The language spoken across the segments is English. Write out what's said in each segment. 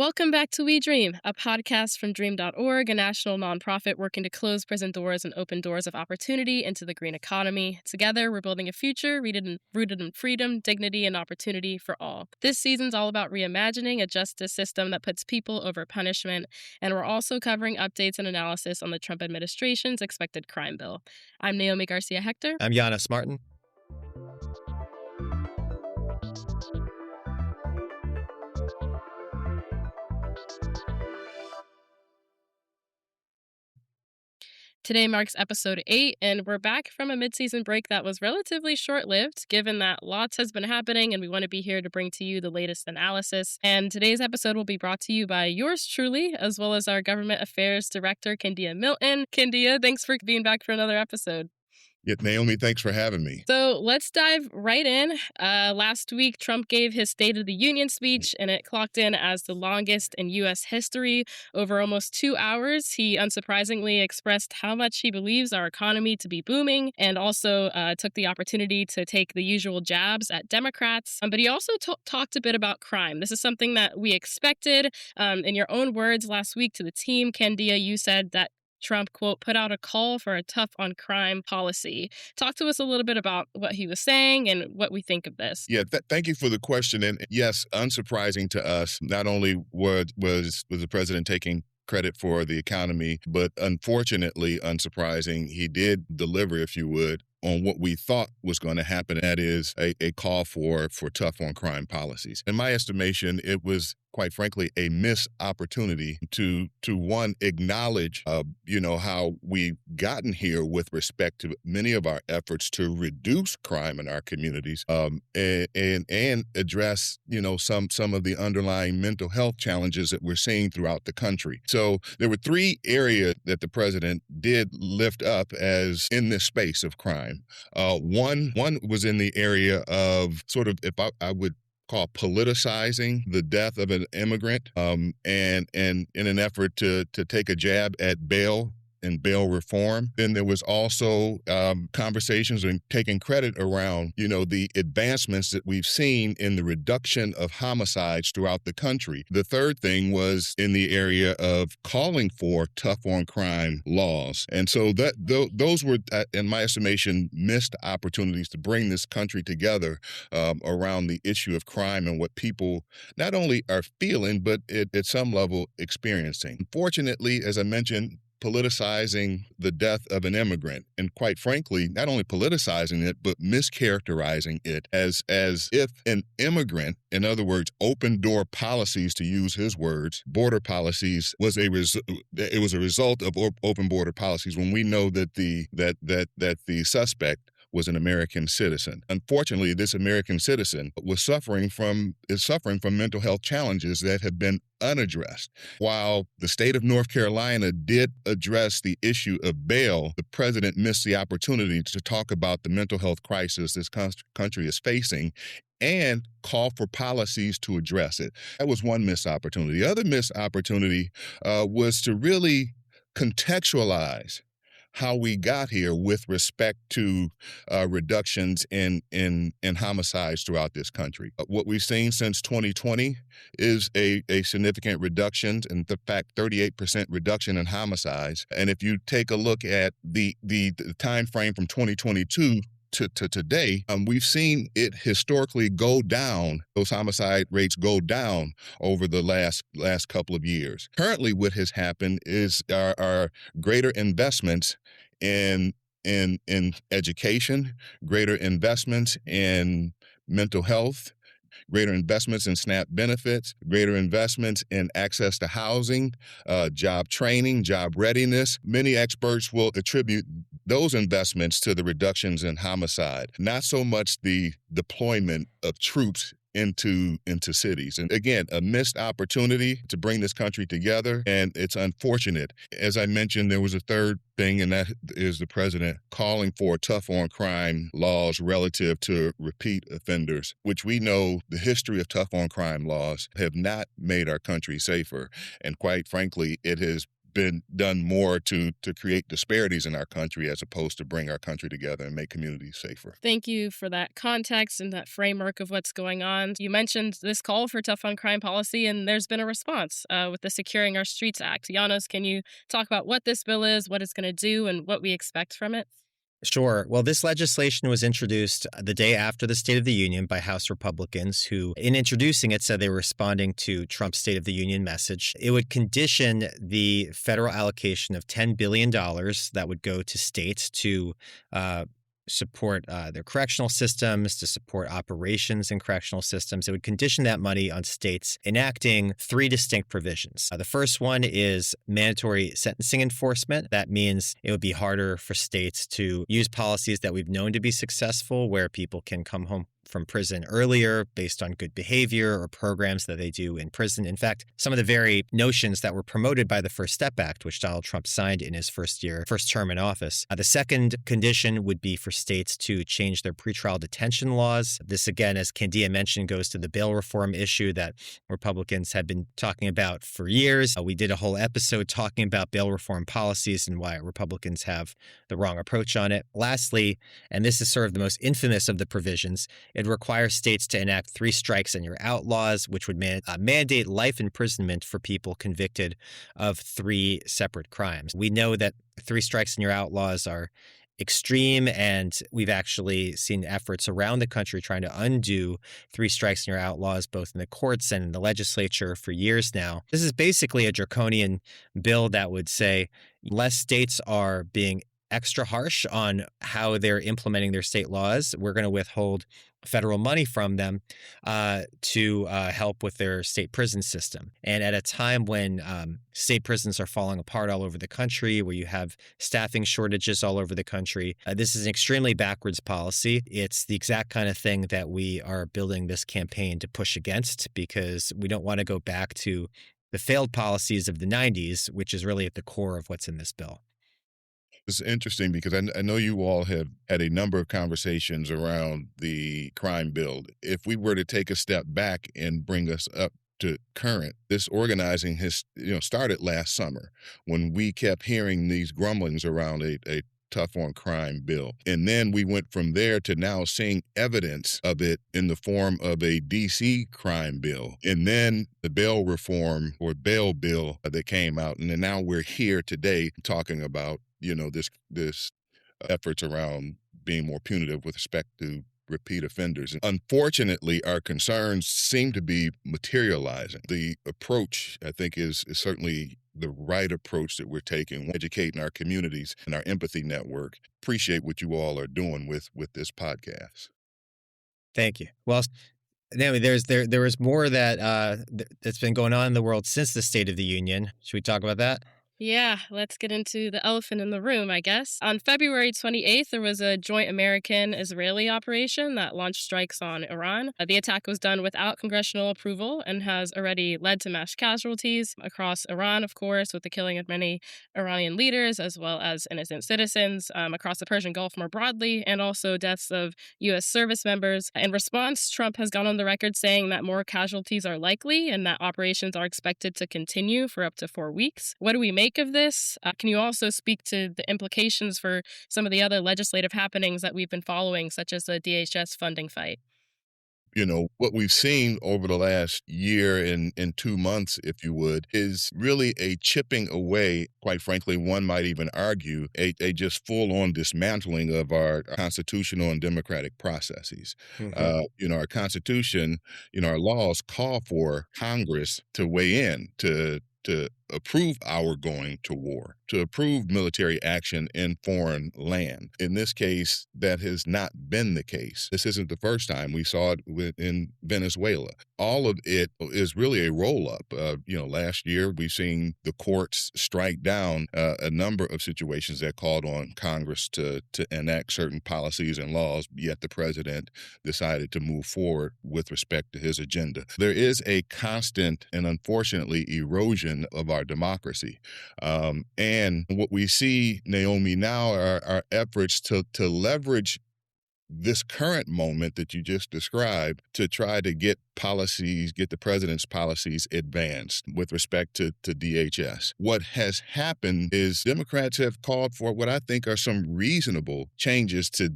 Welcome back to We Dream, a podcast from dream.org, a national nonprofit working to close prison doors and open doors of opportunity into the green economy. Together, we're building a future rooted in freedom, dignity, and opportunity for all. This season's all about reimagining a justice system that puts people over punishment, and we're also covering updates and analysis on the Trump administration's expected crime bill. I'm Naomi Garcia-Hector. I'm Janos Martin. Today marks episode 8, and we're back from a mid-season break that was relatively short-lived, given that lots has been happening, and we want to be here to bring to you the latest analysis. And today's episode will be brought to you by yours truly, as well as our Government Affairs Director, Kandia Milton. Kandia, thanks for being back for another episode. Yeah, Naomi, thanks for having me. So let's dive right in. Last week, Trump gave his State of the Union speech, and it clocked in as the longest in U.S. history. Over almost 2 hours, he unsurprisingly expressed how much he believes our economy to be booming, and also took the opportunity to take the usual jabs at Democrats. But he also talked a bit about crime. This is something that we expected. In your own words last week to the team, Kandia, you said that Trump, quote, put out a call for a tough on crime policy. Talk to us a little bit about what he was saying and what we think of this. Yeah, thank you for the question. And yes, unsurprising to us, not only was the president taking credit for the economy, but unfortunately, unsurprising, he did deliver, if you would, on what we thought was going to happen. That is a call for tough on crime policies. In my estimation, it was, quite frankly, a missed opportunity to one, acknowledge, how we've gotten here with respect to many of our efforts to reduce crime in our communities, and address, some of the underlying mental health challenges that we're seeing throughout the country. So there were 3 areas that the president did lift up as in this space of crime. One was in the area of sort of, if I would call politicizing the death of an immigrant, and in an effort to take a jab at bail and bail reform. Then there was also conversations and taking credit around, the advancements that we've seen in the reduction of homicides throughout the country. The third thing was in the area of calling for tough on crime laws. And so those were, in my estimation, missed opportunities to bring this country together around the issue of crime and what people not only are feeling, but at some level experiencing. Unfortunately, as I mentioned, politicizing the death of an immigrant, and quite frankly, not only politicizing it, but mischaracterizing it as if an immigrant, in other words, open door policies, to use his words, border policies, was a result of open border policies, when we know that the suspect was an American citizen. Unfortunately, this American citizen is suffering from mental health challenges that have been unaddressed. While the state of North Carolina did address the issue of bail, the president missed the opportunity to talk about the mental health crisis this country is facing and call for policies to address it. That was one missed opportunity. The other missed opportunity was to really contextualize how we got here with respect to reductions in homicides throughout this country. What we've seen since 2020 is a significant reduction, in fact, 38% reduction in homicides. And if you take a look at the time frame from 2022 to today, we've seen it historically go down. Those homicide rates go down over the last couple of years. Currently, what has happened is our greater investments in education, greater investments in mental health, greater investments in SNAP benefits, greater investments in access to housing, job training, job readiness. Many experts will attribute those investments to the reductions in homicide, not so much the deployment of troops into cities. And again, a missed opportunity to bring this country together, and it's unfortunate. As I mentioned, there was a third thing, and that is the president calling for tough on crime laws relative to repeat offenders, which we know the history of tough on crime laws have not made our country safer. And quite frankly, it has been done more to create disparities in our country as opposed to bring our country together and make communities safer. Thank you for that context and that framework of what's going on. You mentioned this call for tough on crime policy, and there's been a response with the Securing Our Streets Act. Janos, can you talk about what this bill is, what it's going to do, and what we expect from it? Sure. Well, this legislation was introduced the day after the State of the Union by House Republicans, who, in introducing it, said they were responding to Trump's State of the Union message. It would condition the federal allocation of $10 billion that would go to states to support their correctional systems, to support operations in correctional systems. It would condition that money on states enacting three distinct provisions. The first one is mandatory sentencing enforcement. That means it would be harder for states to use policies that we've known to be successful, where people can come home from prison earlier based on good behavior or programs that they do in prison. In fact, some of the very notions that were promoted by the First Step Act, which Donald Trump signed in his first term in office. The second condition would be for states to change their pretrial detention laws. This, again, as Kandia mentioned, goes to the bail reform issue that Republicans have been talking about for years. We did a whole episode talking about bail reform policies and why Republicans have the wrong approach on it. Lastly, and this is sort of the most infamous of the provisions, it requires states to enact 3 strikes and you're out laws, which would mandate life imprisonment for people convicted of 3 separate crimes. We know that 3 strikes and you're out laws are extreme, and we've actually seen efforts around the country trying to undo 3 strikes and you're out laws, both in the courts and in the legislature for years now. This is basically a draconian bill that would say less states are being extra harsh on how they're implementing their state laws. We're going to withhold federal money from them to help with their state prison system. And at a time when state prisons are falling apart all over the country, where you have staffing shortages all over the country, this is an extremely backwards policy. It's the exact kind of thing that we are building this campaign to push against, because we don't want to go back to the failed policies of the 90s, which is really at the core of what's in this bill. It's interesting because I know you all have had a number of conversations around the crime bill. If we were to take a step back and bring us up to current, this organizing has started last summer when we kept hearing these grumblings around a tough on crime bill. And then we went from there to now seeing evidence of it in the form of a DC crime bill. And then the bail reform or bail bill that came out. And then now we're here today talking about this efforts around being more punitive with respect to repeat offenders. And unfortunately, our concerns seem to be materializing. The approach, I think, is certainly the right approach that we're taking, educating our communities and our empathy network. Appreciate what you all are doing with this podcast. Thank you. Well, anyway, there was more that's been going on in the world since the State of the Union. Should we talk about that? Yeah, let's get into the elephant in the room, I guess. On February 28th, there was a joint American-Israeli operation that launched strikes on Iran. The attack was done without congressional approval and has already led to mass casualties across Iran, of course, with the killing of many Iranian leaders as well as innocent citizens, across the Persian Gulf more broadly, and also deaths of U.S. service members. In response, Trump has gone on the record saying that more casualties are likely and that operations are expected to continue for up to 4 weeks. What do we make of this? Can you also speak to the implications for some of the other legislative happenings that we've been following, such as the DHS funding fight? What we've seen over the last year and 2 months, if you would, is really a chipping away, quite frankly, one might even argue, a just full-on dismantling of our constitutional and democratic processes. Our Constitution, our laws call for Congress to weigh in, to approve our going to war, to approve military action in foreign land. In this case, that has not been the case. This isn't the first time. We saw it in Venezuela. All of it is really a roll-up. Last year, we've seen the courts strike down a number of situations that called on Congress to enact certain policies and laws, yet the president decided to move forward with respect to his agenda. There is a constant and unfortunately erosion of our democracy. And what we see, Naomi, now are efforts to leverage this current moment that you just described to try to get the president's policies advanced with respect to DHS. What has happened is Democrats have called for what I think are some reasonable changes to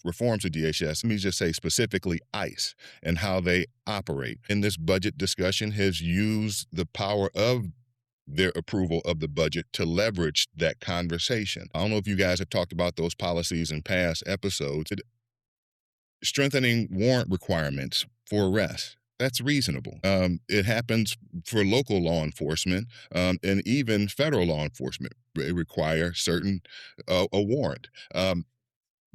reforms to DHS. Let me just say specifically ICE and how they operate. In this budget discussion has used the power of their approval of the budget to leverage that conversation. I don't know if you guys have talked about those policies in past episodes. Strengthening warrant requirements for arrest. That's reasonable. It happens for local law enforcement and even federal law enforcement. They require a warrant.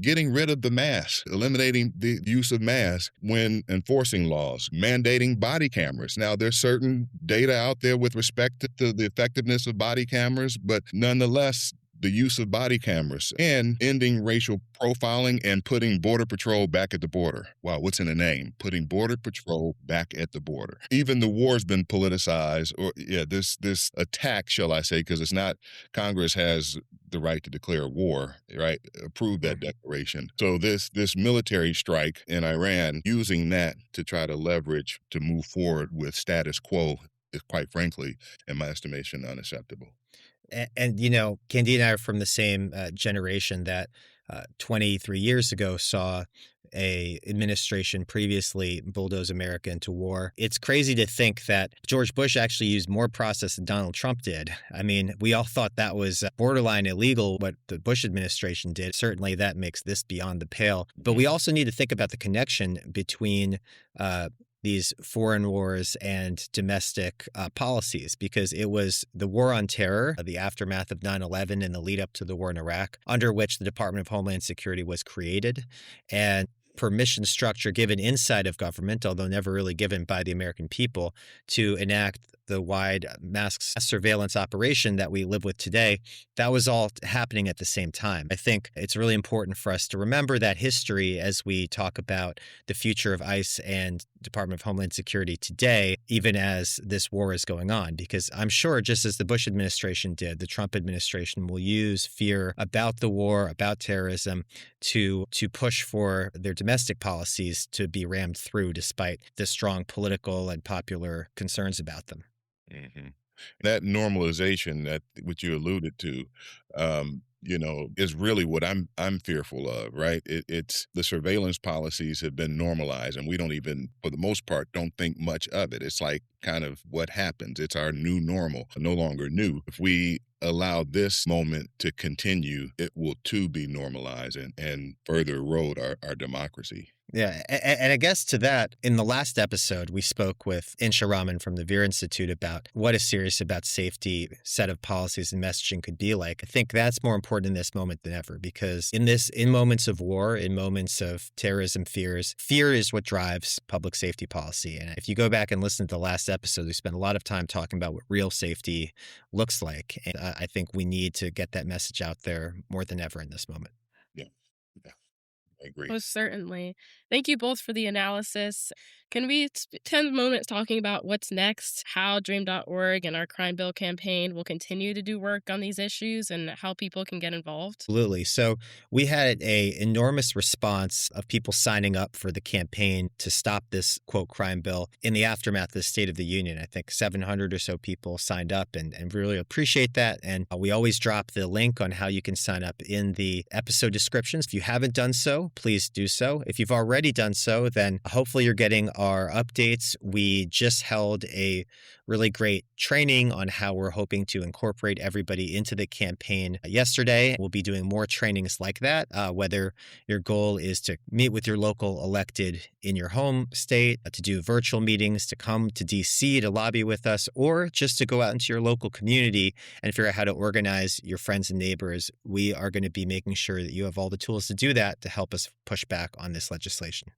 Getting rid of the mask, eliminating the use of masks when enforcing laws, mandating body cameras. Now, there's certain data out there with respect to the effectiveness of body cameras, but nonetheless, the use of body cameras and ending racial profiling and putting Border Patrol back at the border. Wow, what's in the name? Putting Border Patrol back at the border. Even the war's been politicized, this attack, shall I say, because it's not, Congress has the right to declare war, right? Approve that declaration. So this military strike in Iran, using that to try to leverage to move forward with status quo is, quite frankly, in my estimation, unacceptable. And Kandia and I are from the same generation that 23 years ago saw a administration previously bulldoze America into war. It's crazy to think that George Bush actually used more process than Donald Trump did. I mean, we all thought that was borderline illegal, what the Bush administration did. Certainly that makes this beyond the pale. But we also need to think about the connection between these foreign wars and domestic policies, because it was the war on terror, the aftermath of 9/11 and the lead up to the war in Iraq, under which the Department of Homeland Security was created, and permission structure given inside of government, although never really given by the American people, to enact the wide mass surveillance operation that we live with today. That was all happening at the same time. I think it's really important for us to remember that history as we talk about the future of ICE and Department of Homeland Security today, even as this war is going on, because I'm sure, just as the Bush administration did, the Trump administration will use fear about the war, about terrorism, to push for their domestic policies to be rammed through, despite the strong political and popular concerns about them. Mm-hmm. That normalization that which you alluded to, is really what I'm fearful of, right? It's the surveillance policies have been normalized, and we don't even, for the most part, don't think much of it. It's like kind of what happens. It's our new normal, no longer new. If we allow this moment to continue, it will too be normalized and further erode our democracy. Yeah, and I guess to that, in the last episode, we spoke with Insha Rahman from the Veer Institute about what a serious about safety set of policies and messaging could be like. I think that's more important in this moment than ever, because in moments of war, in moments of terrorism fears, fear is what drives public safety policy. And if you go back and listen to the last episode, we spent a lot of time talking about what real safety looks like. And I think we need to get that message out there more than ever in this moment. Yeah, yeah, I agree. Most certainly. Thank you both for the analysis. Can we spend a moment talking about what's next, how Dream.org and our Crime Bill campaign will continue to do work on these issues, and how people can get involved? Absolutely. So we had an enormous response of people signing up for the campaign to stop this, quote, crime bill in the aftermath of the State of the Union. I think 700 or so people signed up, and really appreciate that. And we always drop the link on how you can sign up in the episode descriptions. If you haven't done so, please do so. If you've already done so, then hopefully you're getting our updates. We just held a really great training on how we're hoping to incorporate everybody into the campaign yesterday. We'll be doing more trainings like that, whether your goal is to meet with your local elected in your home state, to do virtual meetings, to come to DC to lobby with us, or just to go out into your local community and figure out how to organize your friends and neighbors. We are going to be making sure that you have all the tools to do that to help us push back on this legislation.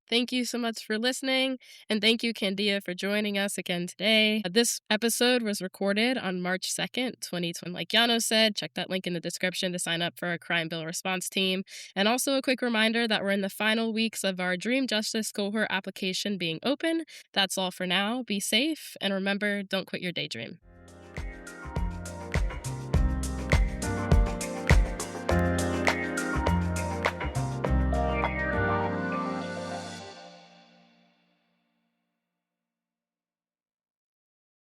Thank you so much for listening. And thank you, Kandia, for joining us again today. This episode was recorded on March 2nd, 2020. Like Janos said, check that link in the description to sign up for our crime bill response team. And also a quick reminder that we're in the final weeks of our Dream Justice cohort application being open. That's all for now. Be safe. And remember, don't quit your daydream.